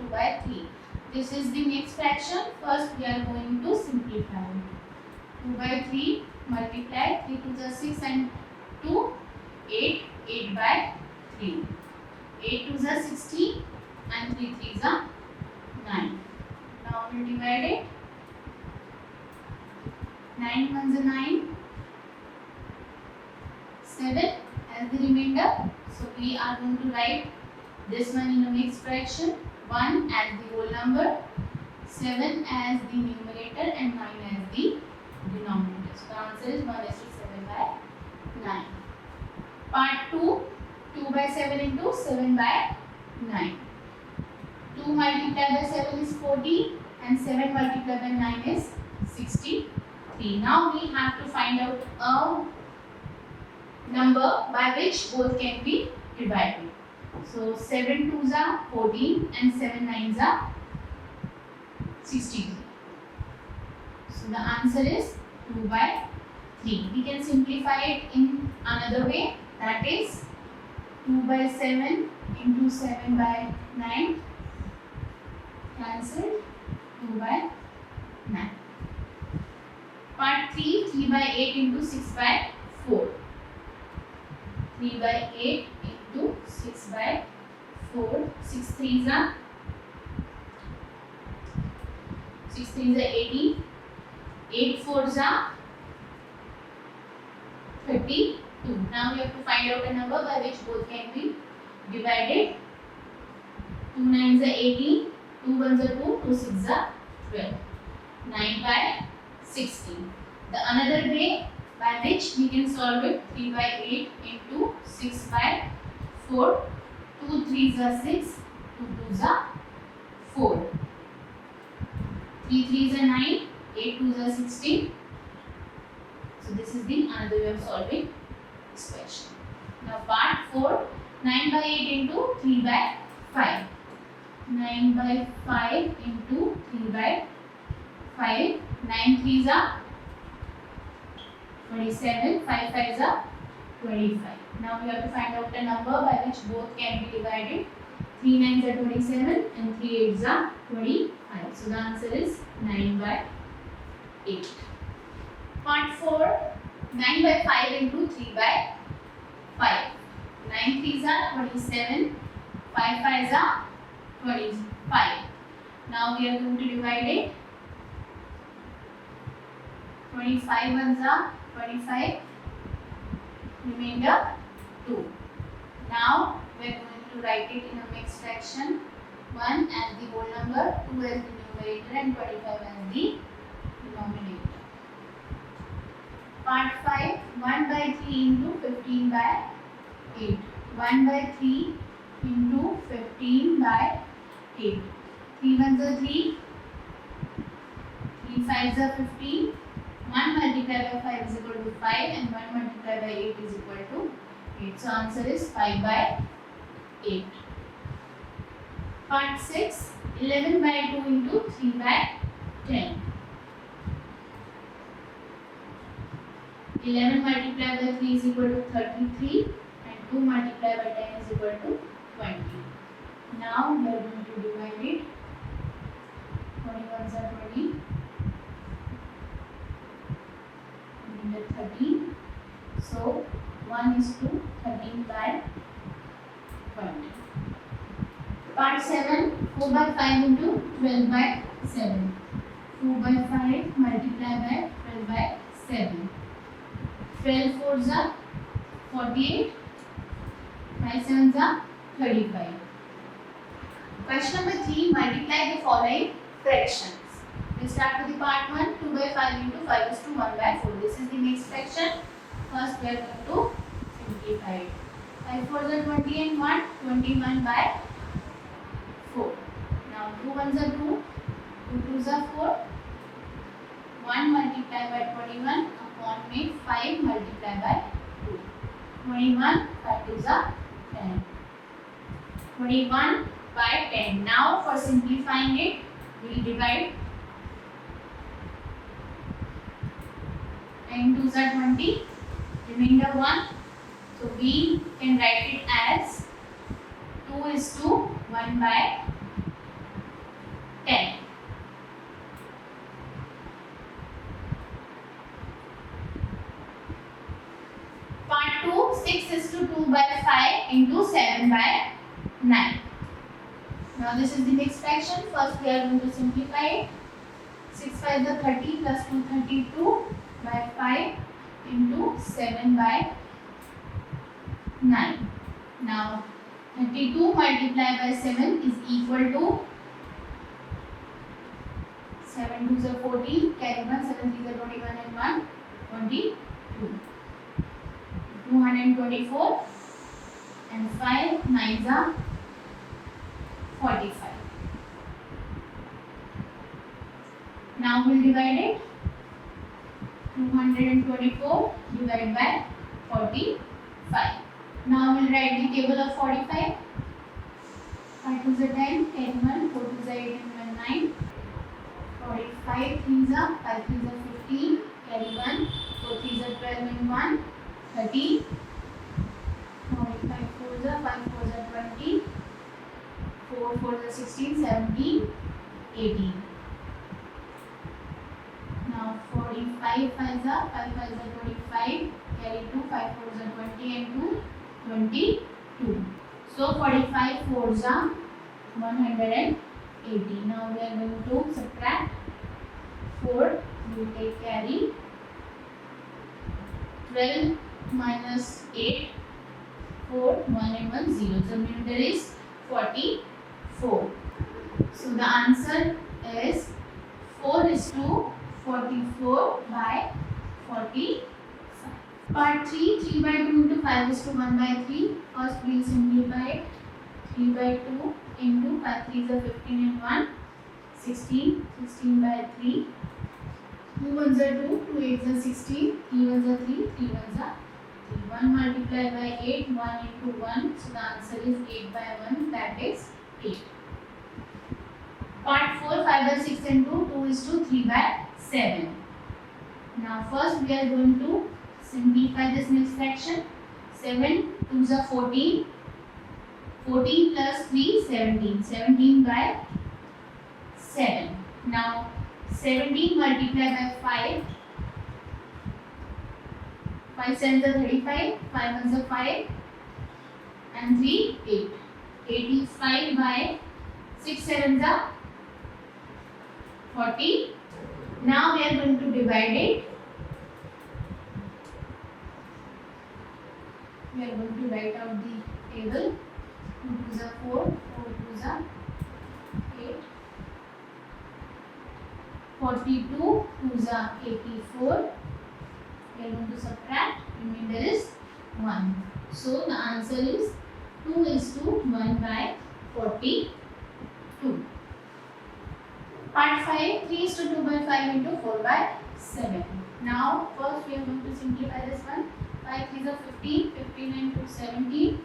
2 by 3. This is the next fraction. First we are going to simplify it. 2 by 3 multiply 3 to the 6 and 2 8, 8 by 3. 8 to the 60 and 3 3 is 9. Now we will divide it. 9 ones are 9. 7 as the remainder. So we are going to write this one in the mixed fraction. 1 as the whole number, 7 as the numerator and 9 as the denominator. So the answer is 1 is to 7 by 9. Part 2, 2 by 7 into 7 by 9. 2 multiplied by 7 is 40 and 7 multiplied by 9 is 63. Now we have to find out a number by which both can be divided. So 7 2s are 14 and 7 9s are 63. So the answer is 2 by 3. We can simplify it in another way, that is 2 by 7 into 7 by 9 cancelled, 2 by 9. Part 3, 3 by 8 into 6 by 4. 3 by 8 into 6 by 4. 6 3s are 18. 8 4s are 32. Now we have to find out a number by which both can be divided. 2 9s are 18. 2 1s are 2. 2 6s are 12. 9 by 16. The another way by which we can solve it, 3 by 8 into 6 by 4. 2 3s are 6. 2 2s are 4. 3 3s are 9. 8 2s are 16. So this is the another way of solving this question. Now part 4, 9 by 8 into 3 by 5. 9 by 5 into 3 by 5. 9 3s are 27. 5 5s are 25. Now we have to find out a number by which both can be divided. 3 9s are 27 and 3 8s are 25. So the answer is 9 by 8. Part 4, 9 by 5 into 3 by 5. 9 3s are 27. 5 5s are 25. Now we are going to divide it. 25 ones are 25. Remainder 2. Now we are going to write it in a mixed fraction. 1 as the whole number, 2 as the numerator and 25 as the denominator. Part 5, 1 by 3 into 15 by 8. 1 by 3 into 15 by 8. 3 ones are 3. 3 5s are 15. 1 multiplied by 5 is equal to 5 and 1 multiplied by 8 is equal to 8. So answer is 5 by 8. Part 6, 11 by 2 into 3 by 10. 11 multiplied by 3 is equal to 33 and 2 multiplied by 10 is equal to 20. Now we are going to divide it. 21s are 20. And 13. So 1 is to 13 by 20. Part 7, 4 by 5 into 12 by 7. 4 by 5 multiplied by 12 by 7. 12 4s are 48. 5 7s are 35. Question number 3, multiply the following fractions. We start with the part 1, 2 by 5 into 5 is to 1 by 4. This is the next fraction. First we are going to simplify it. 5 4s are 20 and 1, 21 by 4. Now 2 1s are 2, 2 2s are 4. 1 multiplied by 21 upon me 5 multiplied by 2. 21, 5 2s are 10. 21 by 10. Now for simplifying it, we will divide. 10 2s are 20. Remainder 1. So we can write it as 2 is to 1 by 10. Part 2, 6 is to 2 by 5 into 7 by 9. Now this is the mixed fraction. First we are going to simplify it. 6 5 is 30 plus 2 32 by 5 into 7 by 9. Now 32 multiplied by 7 is equal to 7 2s are 14, carry 1, 7 3s are 21 and 1, 22. 224 and 5 9s are 45. Now we'll divide it. 224 divided by 45. Now we'll write the table of 45. 5 2s are 10, 10 1, 4 2s are 8 and 1 9. 45 3s are 5 3s are 15, carry 1, 4 3s are 12 and 1, 30. 45 4s are 5 4s are 20, 4 4s are 16, 17, 18. Now 45 5s are 5 5s are 25, carry 2, 5 4s are 20 and 2, 22. So 45 4s are 180. Now we are going to subtract 4, we will take carry. 12 minus 8, 4, 1 and 1 0. So remainder is 44. So the answer is 4 is to 44 by 45. Part 3, 3 by 2 into 5 is to 1 by 3. First we will simplify it. 3 by 2 into 5 3s are 15 and 1, 16, 16 by 3. 2 1s are 2, 2 8s are 16, 3 1s are 3, 3 1s are 3. 1 multiplied by 8, 1 into 1. So the answer is 8 by 1, that is 8. Part 4, 5 by 6 and 2, 2 is to 3 by 7. Now first we are going to simplify this mixed fraction. 7 2s are 14. 14 plus 3, 17. 17 by 7. Now 17 multiplied by 5. 5 7s are 35. 5 1s are 5. And 3, 8. 85 by 6 7s are 40. Now we are going to divide it. We are going to write out the table. 2 2s are 4, 4 2s are 8. 42 2s are 84. We are going to subtract, remainder is 1. So the answer is 2 is to 1 by 42. Part 5, 3 is to 2 by 5 into 4 by 7. Now first we are going to simplify this one. 5 3s are 15, 15 into 17.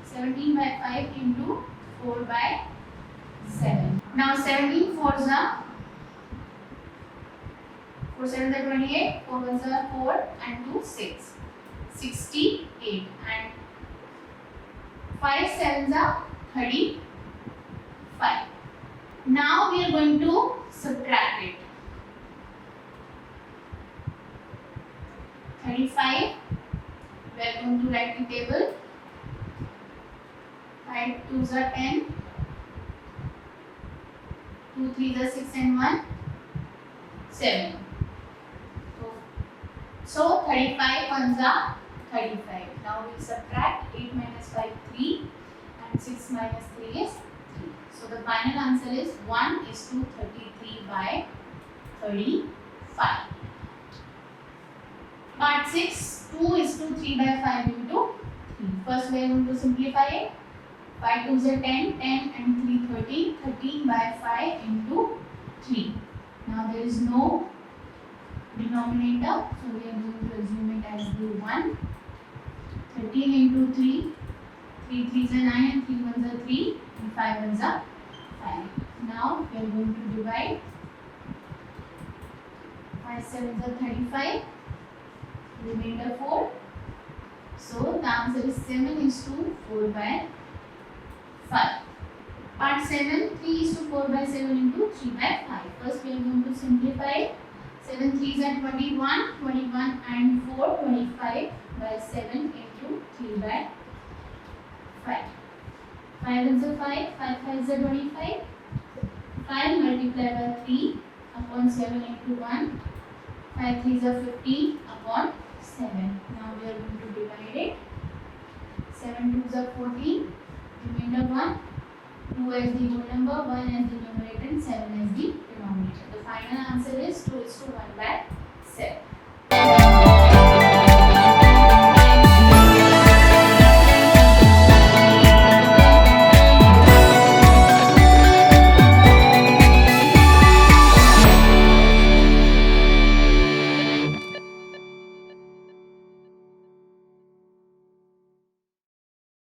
17 by 5 into 4 by 7. Now 17 4s are 4 7s are 28, 4 1s are 4 and 2 6. 68 and 5 7s are 35. Now we are going to subtract it. 35. We are going to write the table. 5 2s are 10. 2 3s are 6 and 1 7. So 35 1s are 35. Now we subtract 8 minus 5 3 and 6 minus 3 is 3. So the final answer is 1 is to 33 by 35. Part 6, 2 is to 3 by 5 into 3. First we are going to simplify it. 5 2s are 10, 10 and 3 13, 13 by 5 into 3. Now there is no denominator, so we are going to assume it as the 1. 13 into 3, 3 3s are 9 and 3 1s are 3 and 5 1s are 5. Now we are going to divide. 5 7s are 35, remainder 4. So the answer is 7 is to 4 by 5. Part 7, 3 is to 4 by 7 into 3 by 5. First we are going to simplify it. 7 3s are 21, 21 and 4, 25 by 7 into 3 by 5. 5 is a 5, 5 5 is a 25. 5 multiplied by 3 upon 7 into 1. 5 3 is a 15 upon 7. Now we are going to divide it. 7 2s are 14. Remainder 1. 2 as the whole number, 1 as the numerator and 7 as the denominator. The final answer is 2:1 by